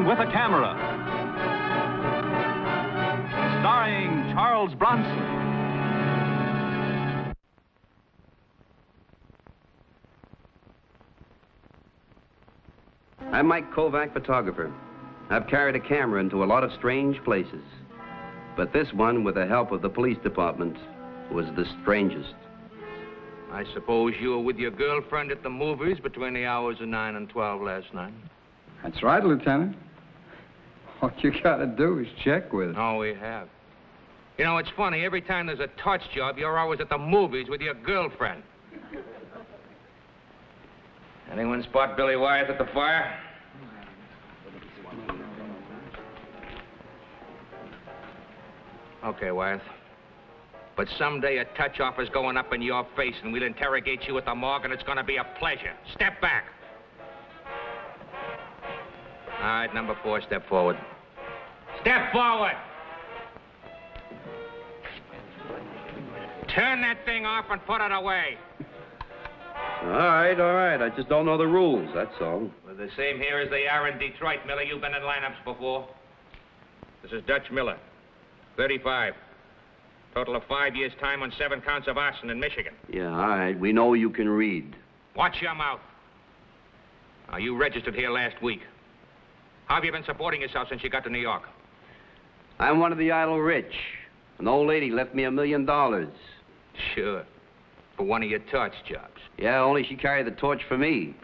Man with a Camera. Starring Charles Bronson. I'm Mike Kovac, photographer. I've carried a camera into a lot of strange places. But this one, with the help of the police department, was the strangest. I suppose you were with your girlfriend at the movies between the hours of 9 and 12 last night? That's right, Lieutenant. All you gotta do is check with it. Oh, we have. You know, it's funny. Every time there's a torch job, you're always at the movies with your girlfriend. Anyone spot Billy Wyeth at the fire? Okay, Wyeth. But someday a touch offer's going up in your face, and we'll interrogate you at the morgue, and it's going to be a pleasure. Step back. All right, number 4, step forward. Step forward! Turn that thing off and put it away. All right. I just don't know the rules, that's all. Well, the same here as they are in Detroit, Miller. You've been in lineups before. This is Dutch Miller, 35. Total of 5 years' time on 7 counts of arson in Michigan. Yeah, all right. We know you can read. Watch your mouth. Now, you registered here last week. How have you been supporting yourself since you got to New York? I'm one of the idle rich. An old lady left me $1 million. Sure. For one of your torch jobs. Yeah, only she carried the torch for me.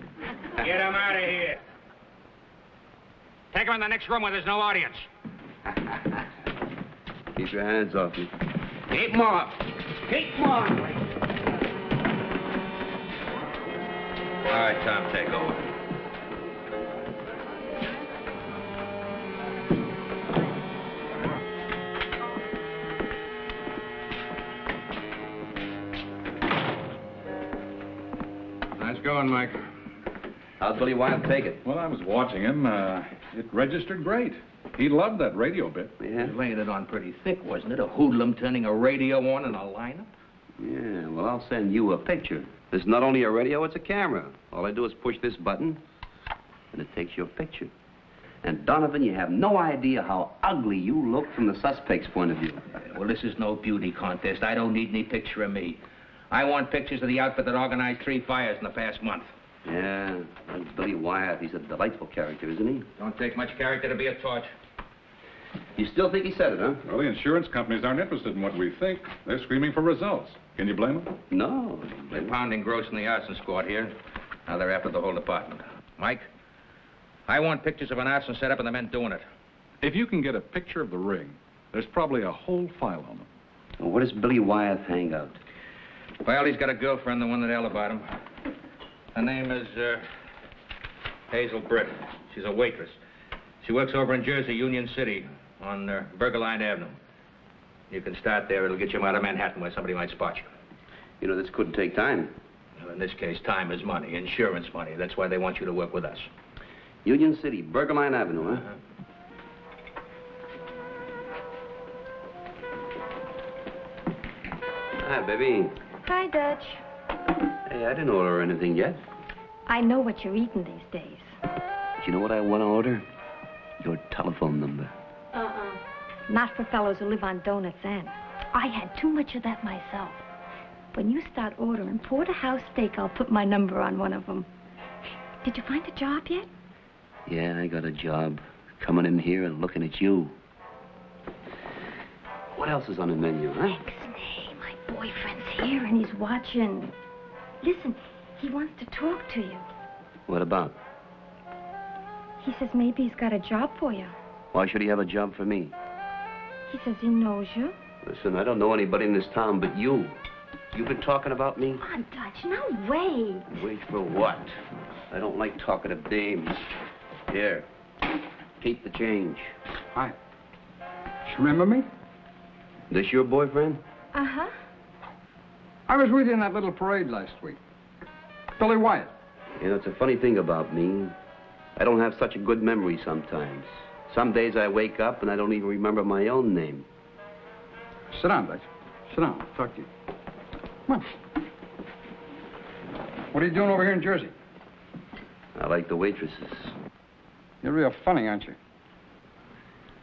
Get him out of here. Take him in the next room where there's no audience. Keep your hands off me. Keep 'em off. Keep 'em off. All right, Tom, take over. Nice going, Mike. How's Billy Wyeth take it? Well, I was watching him. It registered great. He loved that radio bit. Yeah? You laid it on pretty thick, wasn't it? A hoodlum turning a radio on in a lineup? Yeah, well, I'll send you a picture. This is not only a radio, it's a camera. All I do is push this button, and it takes your picture. And, Donovan, you have no idea how ugly you look from the suspect's point of view. Well, this is no beauty contest. I don't need any picture of me. I want pictures of the outfit that organized 3 fires in the past month. Yeah, that's Billy Wyeth. He's a delightful character, isn't he? Don't take much character to be a torch. You still think he said it, huh? Well, the insurance companies aren't interested in what we think. They're screaming for results. Can you blame them? No. They're pounding gross in the arson squad here. Now they're after the whole department. Mike, I want pictures of an arson setup and the men doing it. If you can get a picture of the ring, there's probably a whole file on them. Well, where does Billy Wyeth hang out? Well, he's got a girlfriend, the one that alibied him. Her name is, Hazel Britt. She's a waitress. She works over in Jersey, Union City, on Burgerline Avenue. You can start there. It'll get you out of Manhattan where somebody might spot you. You know, this could take time. Well, in this case, time is money, insurance money. That's why they want you to work with us. Union City, Burgerline Avenue, huh? Hi, baby. Hi, Dutch. Hey, I didn't order anything yet. I know what you're eating these days. But you know what I want to order? Your telephone number. Not for fellows who live on donuts and. I had too much of that myself. When you start ordering porterhouse steak, I'll put my number on one of them. Did you find a job yet? Yeah, I got a job. Coming in here and looking at you. What else is on the menu, huh? Ixnay, my boyfriend's here and he's watching. Listen, he wants to talk to you. What about? He says maybe he's got a job for you. Why should he have a job for me? He says he knows you. Listen, I don't know anybody in this town but you. You've been talking about me? Come on, Dutch, now wait. Wait for what? I don't like talkative dames. Here, keep the change. Hi. You remember me? This your boyfriend? Uh-huh. I was with you in that little parade last week. Billy Wyeth. You know, it's a funny thing about me. I don't have such a good memory sometimes. Some days I wake up and I don't even remember my own name. Sit down, Dutch. Sit down. I'll talk to you. Come on. What are you doing over here in Jersey? I like the waitresses. You're real funny, aren't you?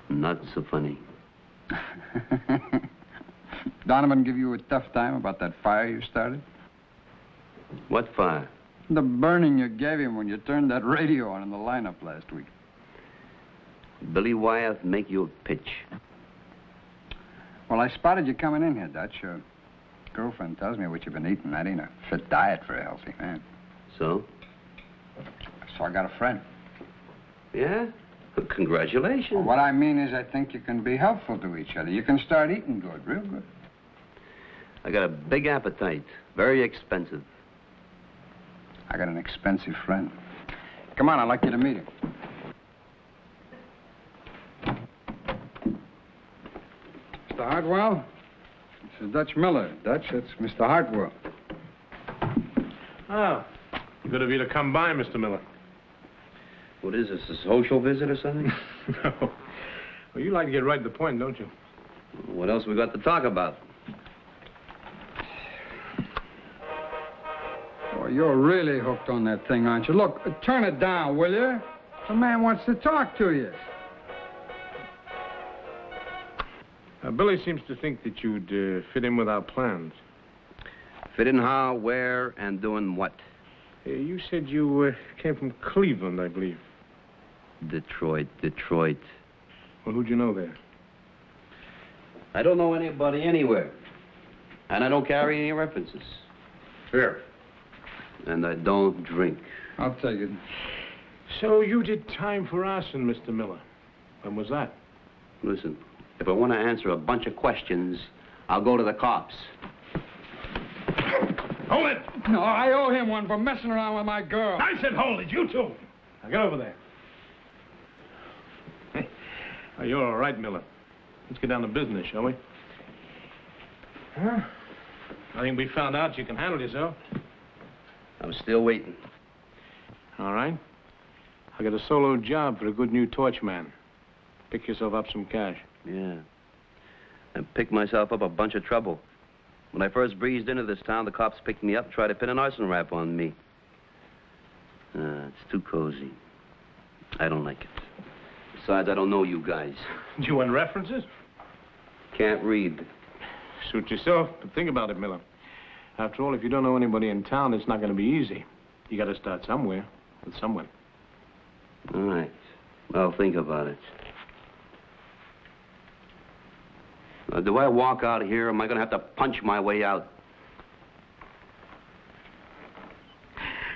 Not so funny. Donovan give you a tough time about that fire you started? What fire? The burning you gave him when you turned that radio on in the lineup last week. Billy Wyeth make you a pitch. Well, I spotted you coming in here, Dutch. Your girlfriend tells me what you've been eating. That ain't a fit diet for a healthy man. So? So I got a friend. Yeah? Well, congratulations. Well, what I mean is I think you can be helpful to each other. You can start eating good, real good. I got a big appetite. Very expensive. I got an expensive friend. Come on, I'd like you to meet him. Mr. Hartwell? This is Dutch Miller. Dutch, that's Mr. Hartwell. Oh, good of you to come by, Mr. Miller. What is this, a social visit or something? No. Well, you like to get right to the point, don't you? What else we got to talk about? Boy, you're really hooked on that thing, aren't you? Look, turn it down, will you? The man wants to talk to you. Billy seems to think that you'd fit in with our plans. Fit in how, where, and doing what? You said you came from Cleveland, I believe. Detroit. Well, who'd you know there? I don't know anybody anywhere. And I don't carry any references. Here. And I don't drink. I'll take it. So you did time for Arson, Mr. Miller. When was that? Listen, if I want to answer a bunch of questions, I'll go to the cops. Hold it! No, I owe him one for messing around with my girl. I said hold it, you too. Now get over there. Oh, you're all right, Miller. Let's get down to business, shall we? Huh? I think we found out you can handle yourself. I'm still waiting. All right. I got a solo job for a good new torch man. Pick yourself up some cash. Yeah. And pick myself up a bunch of trouble. When I first breezed into this town, the cops picked me up and tried to pin an arson rap on me. It's too cozy. I don't like it. Besides, I don't know you guys. Do you want references? Can't read. Suit yourself, but think about it, Miller. After all, if you don't know anybody in town, it's not going to be easy. You got to start somewhere, with someone. All right. I'll think about it. Do I walk out of here, or am I going to have to punch my way out?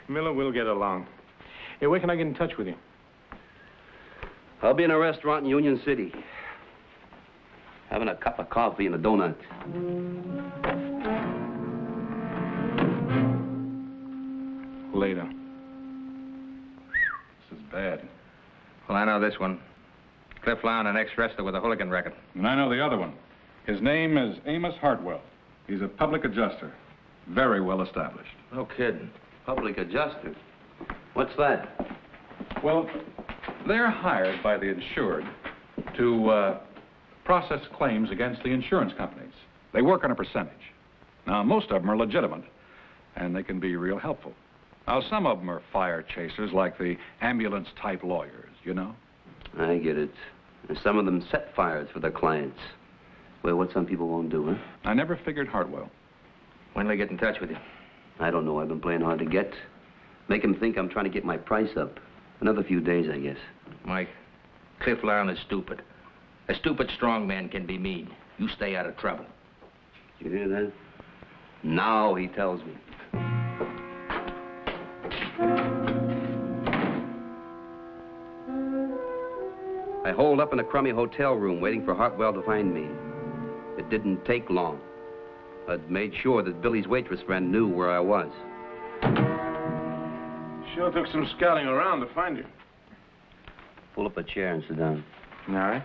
Miller, we'll get along. Hey, where can I get in touch with you? I'll be in a restaurant in Union City. Having a cup of coffee and a donut. Later. This is bad. Well, I know this one. Cliff Lown, an ex-wrestler with a hooligan record. And I know the other one. His name is Amos Hartwell. He's a public adjuster. Very well established. No kidding. Public adjuster. What's that? Well, they're hired by the insured to process claims against the insurance companies. They work on a percentage. Now, most of them are legitimate, and they can be real helpful. Now, some of them are fire chasers, like the ambulance-type lawyers, you know? I get it. And some of them set fires for their clients. Well, what some people won't do, huh? I never figured Hartwell. When will I get in touch with you? I don't know. I've been playing hard to get. Make them think I'm trying to get my price up. Another few days, I guess. Mike, Cliff Lown is stupid. A stupid strong man can be mean. You stay out of trouble. You hear that? Now he tells me. I holed up in a crummy hotel room waiting for Hartwell to find me. It didn't take long. I'd made sure that Billy's waitress friend knew where I was. Sure took some scouting around to find you. Pull up a chair and sit down. All right.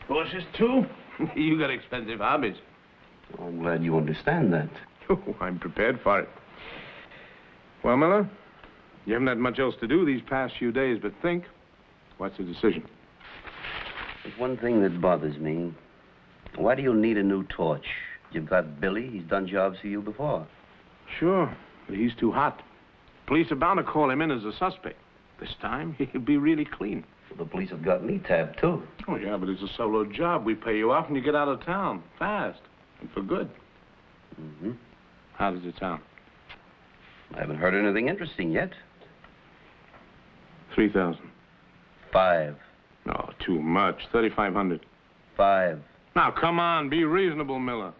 Horses, too? You got expensive hobbies. Well, I'm glad you understand that. Oh, I'm prepared for it. Well, Miller, you haven't had much else to do these past few days but think. What's the decision? There's one thing that bothers me. Why do you need a new torch? You've got Billy. He's done jobs for you before. Sure, but he's too hot. Police are bound to call him in as a suspect. This time, he'll be really clean. Well, the police have got me tabbed, too. Oh, yeah, but it's a solo job. We pay you off and you get out of town fast and for good. Mm-hmm. How does it sound? I haven't heard anything interesting yet. 3,000. 5. No, too much. 3,500. 5. Now, come on. Be reasonable, Miller.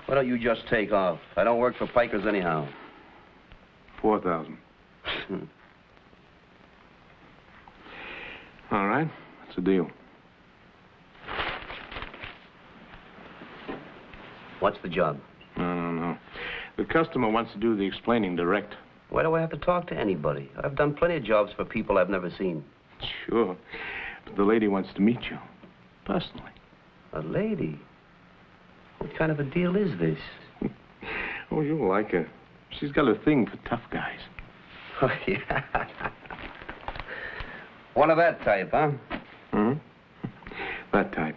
Why don't you just take off? I don't work for pikers anyhow. 4,000. All right. That's a deal. What's the job? No. The customer wants to do the explaining direct. Why do I have to talk to anybody? I've done plenty of jobs for people I've never seen. Sure. But the lady wants to meet you. Personally. A lady? What kind of a deal is this? Oh, you'll like her. She's got a thing for tough guys. Oh, yeah. One of that type, huh? Hmm? That type.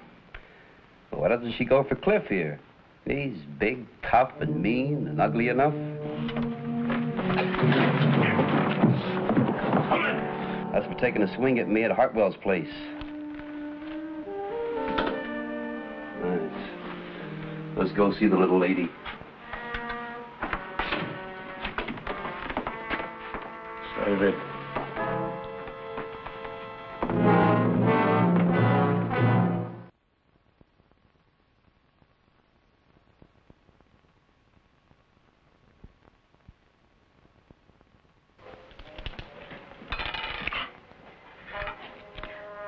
Well, why doesn't she go for Cliff here? He's big, tough, and mean, and ugly enough. That's for taking a swing at me at Hartwell's place. Nice. Let's go see the little lady. Save it.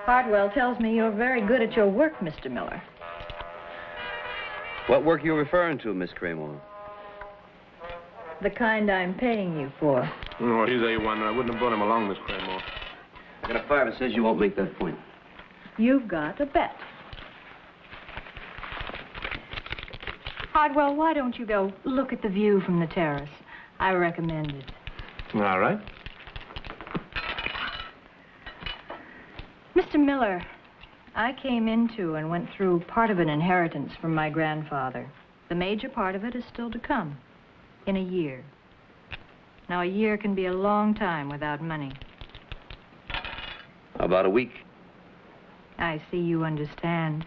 Hardwell tells me you're very good at your work, Mr. Miller. What work are you referring to, Miss Cramer? The kind I'm paying you for. Oh, he's A1. I wouldn't have brought him along, Miss Cramer. I got a 5 that says you won't make that point. You've got a bet. Hardwell, why don't you go look at the view from the terrace? I recommend it. All right. Mr. Miller, I came into and went through part of an inheritance from my grandfather. The major part of it is still to come, in a year. Now, a year can be a long time without money. About a week. I see you understand.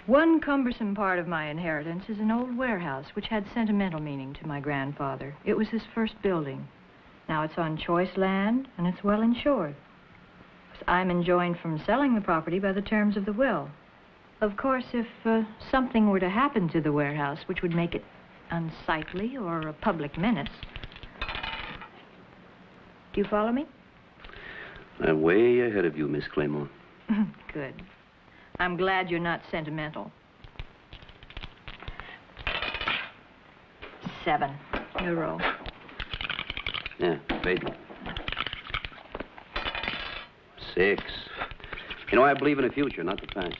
One cumbersome part of my inheritance is an old warehouse which had sentimental meaning to my grandfather. It was his first building. Now it's on choice land and it's well insured. I'm enjoined from selling the property by the terms of the will. Of course, if something were to happen to the warehouse which would make it unsightly or a public menace. Do you follow me? I'm way ahead of you, Miss Claymore. Good. I'm glad you're not sentimental. 7. Your roll. Yeah, baby. 6. You know, I believe in the future, not the past.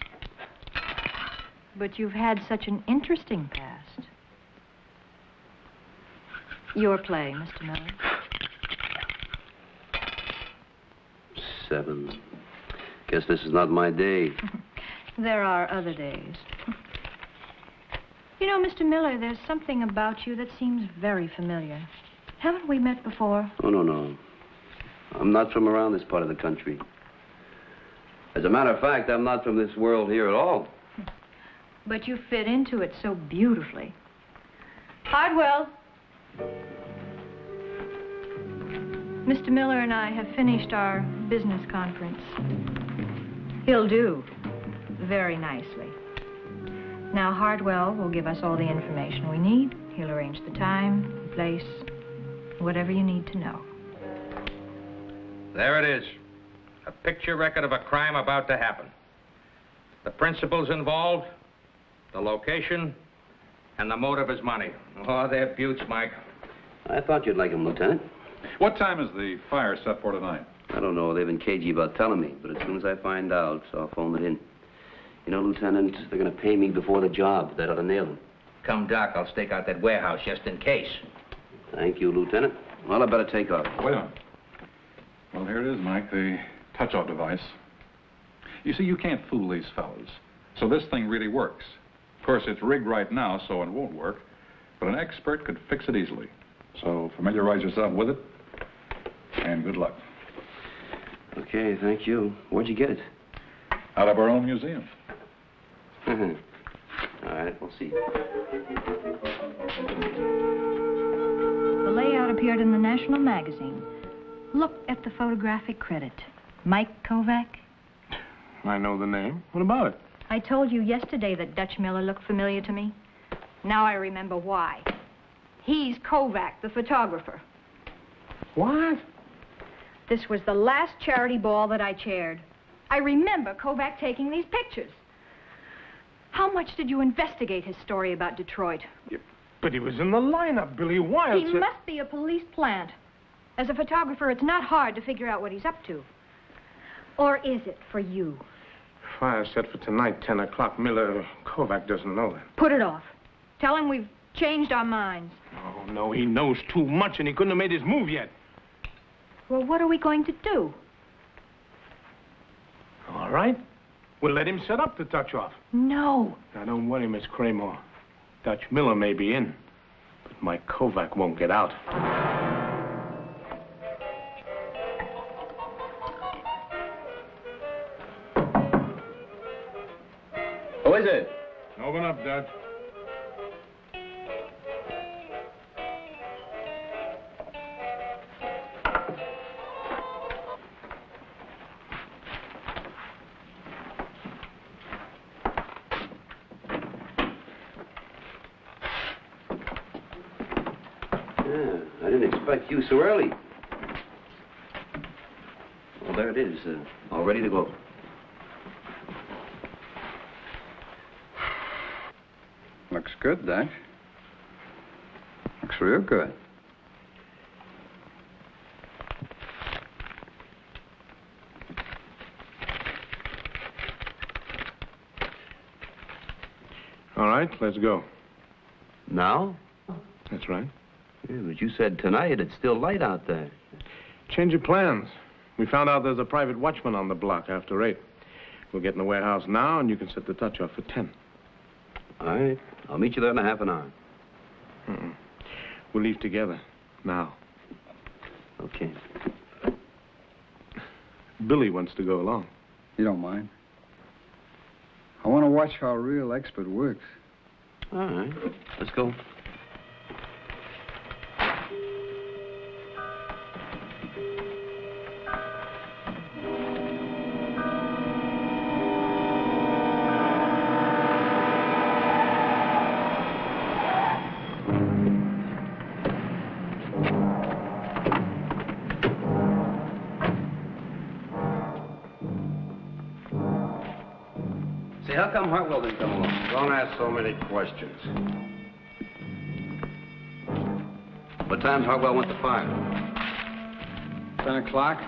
But you've had such an interesting past. Your play, Mr. Miller. 7. Guess this is not my day. There are other days. You know, Mr. Miller, there's something about you that seems very familiar. Haven't we met before? Oh, no. I'm not from around this part of the country. As a matter of fact, I'm not from this world here at all. But you fit into it so beautifully. Hardwell. Mr. Miller and I have finished our business conference. He'll do very nicely. Now, Hardwell will give us all the information we need. He'll arrange the time, the place, whatever you need to know. There it is. A picture record of a crime about to happen. The principals involved, the location, and the motive is money. Oh, they're beauts, Mike. I thought you'd like him, Lieutenant. What time is the fire set for tonight? I don't know. They've been cagey about telling me, but as soon as I find out, so I'll phone it in. You know, Lieutenant, they're going to pay me before the job. That ought to nail them. Come, Doc, I'll stake out that warehouse just in case. Thank you, Lieutenant. Well, I better take off. Wait a minute. Well, here it is, Mike, the touch-out device. You see, you can't fool these fellas. So this thing really works. Of course, it's rigged right now, so it won't work. But an expert could fix it easily. So familiarize yourself with it. And good luck. Okay, thank you. Where'd you get it? Out of our own museum. All right, we'll see. The layout appeared in the National Magazine. Look at the photographic credit. Mike Kovac. I know the name. What about it? I told you yesterday that Dutch Miller looked familiar to me. Now I remember why. He's Kovac, the photographer. What? This was the last charity ball that I chaired. I remember Kovac taking these pictures. How much did you investigate his story about Detroit? Yeah, but he was in the lineup, Billy. Why else? He must be a police plant. As a photographer, it's not hard to figure out what he's up to. Or is it for you? Fire set for tonight, 10 o'clock. Miller, Kovac doesn't know that. Put it off. Tell him we've changed our minds. Oh, no, he knows too much, and he couldn't have made his move yet. Well, what are we going to do? All right. We'll let him set up the touch-off. No. Now, don't worry, Miss Craymore. Dutch Miller may be in, but Mike Kovac won't get out. Who is it? Open up, Dutch. I didn't expect you so early. Well, there it is, all ready to go. Looks good, Dutch. Looks real good. All right, let's go. Now? That's right. Yeah, but you said tonight it's still light out there. Change of plans. We found out there's a private watchman on the block after 8. We'll get in the warehouse now, and you can set the touch-off for 10. All right. I'll meet you there in a half an hour. We'll leave together. Now. Okay. Billy wants to go along. You don't mind? I want to watch how a real expert works. All right. Let's go. How come Hartwell didn't come along? Don't ask so many questions. What time's Hartwell went to fire? 10 o'clock.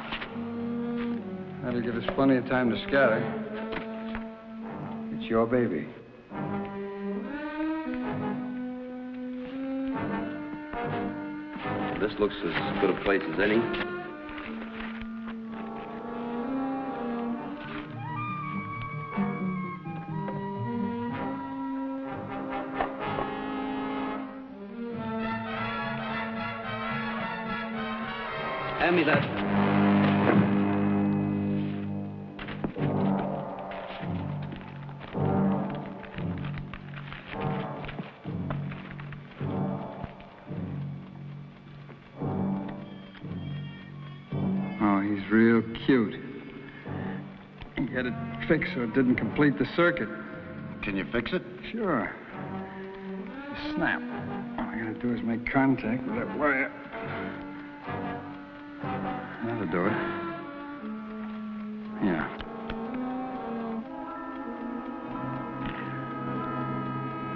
That'll give us plenty of time to scatter. It's your baby. This looks as good a place as any. Hand me that. Oh, he's real cute. You get it fixed so it didn't complete the circuit. Can you fix it? Sure. Just snap. All I gotta do is make contact with that wire. That'll do it. Yeah.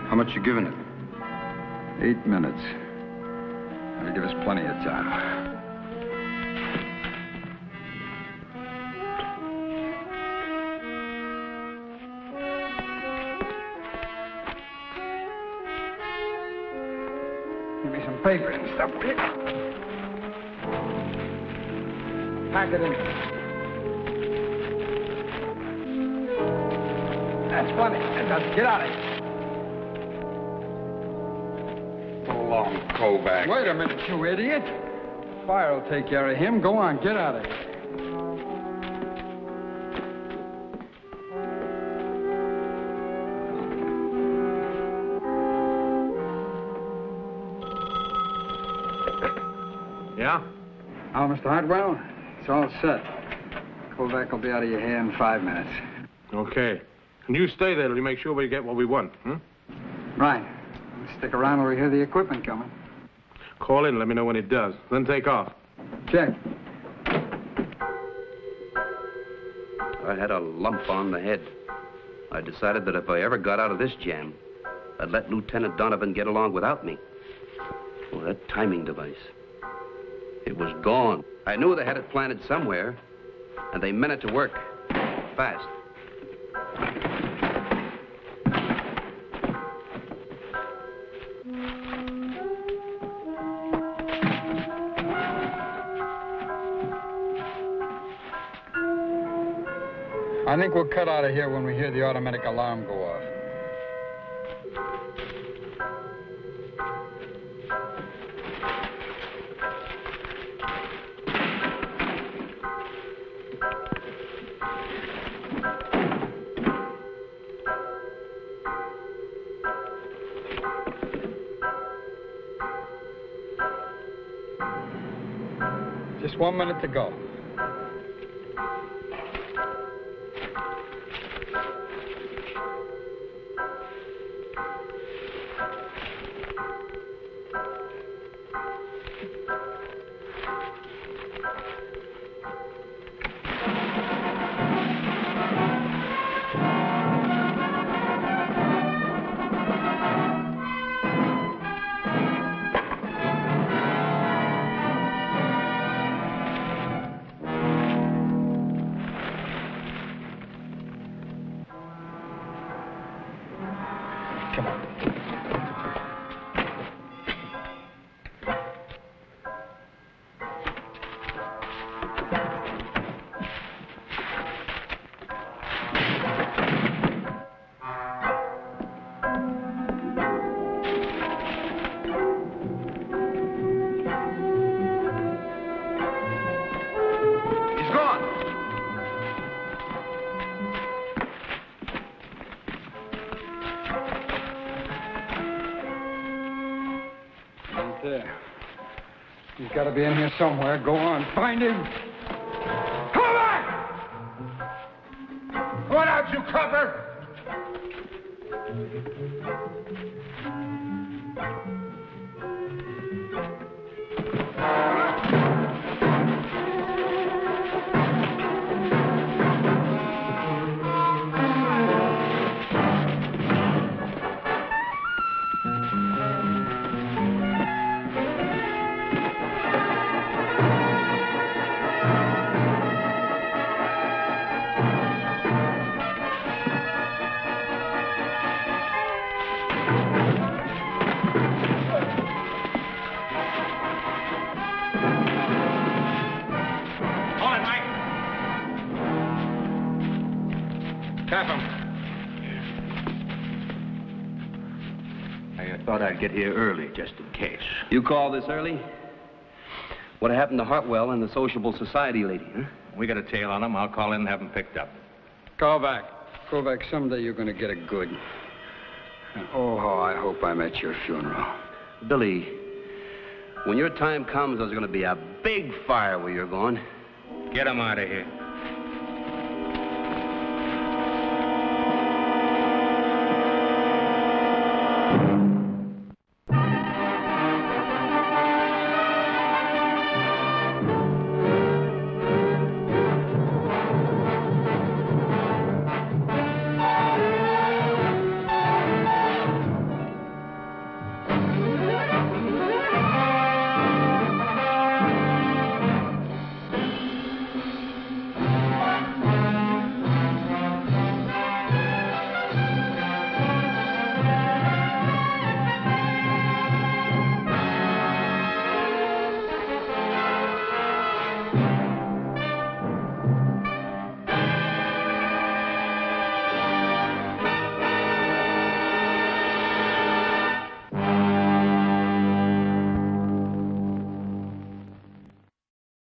How much you giving it? 8 minutes. That'll give us plenty of time. Give me some paper and stuff, will you? Pack it in. That's funny. Get out of here. So long, Kovac. Wait a minute, you idiot. Fire will take care of him. Go on, get out of here. Yeah? Now, Mr. Hartwell, it's all set. Kovac will be out of your hair in 5 minutes. Okay. And you stay there till you make sure we get what we want, hmm? Right. Stick around till we hear the equipment coming. Call in and let me know when it does. Then take off. Check. I had a lump on the head. I decided that if I ever got out of this jam, I'd let Lieutenant Donovan get along without me. Well, that timing device. It was gone. I knew they had it planted somewhere, and they meant it to work. Fast. I think we'll cut out of here when we hear the automatic alarm go off. Just 1 minute to go. There. He's got to be in here somewhere. Go on, find him. Come back! What out, you cover? I'd get here early, just in case. You call this early? What happened to Hartwell and the sociable society lady, huh? We got a tail on them. I'll call in and have them picked up. Kovac. Kovac, someday you're going to get it good. And oh, how I hope I'm at your funeral. Billy, when your time comes, there's going to be a big fire where you're going. Get them out of here.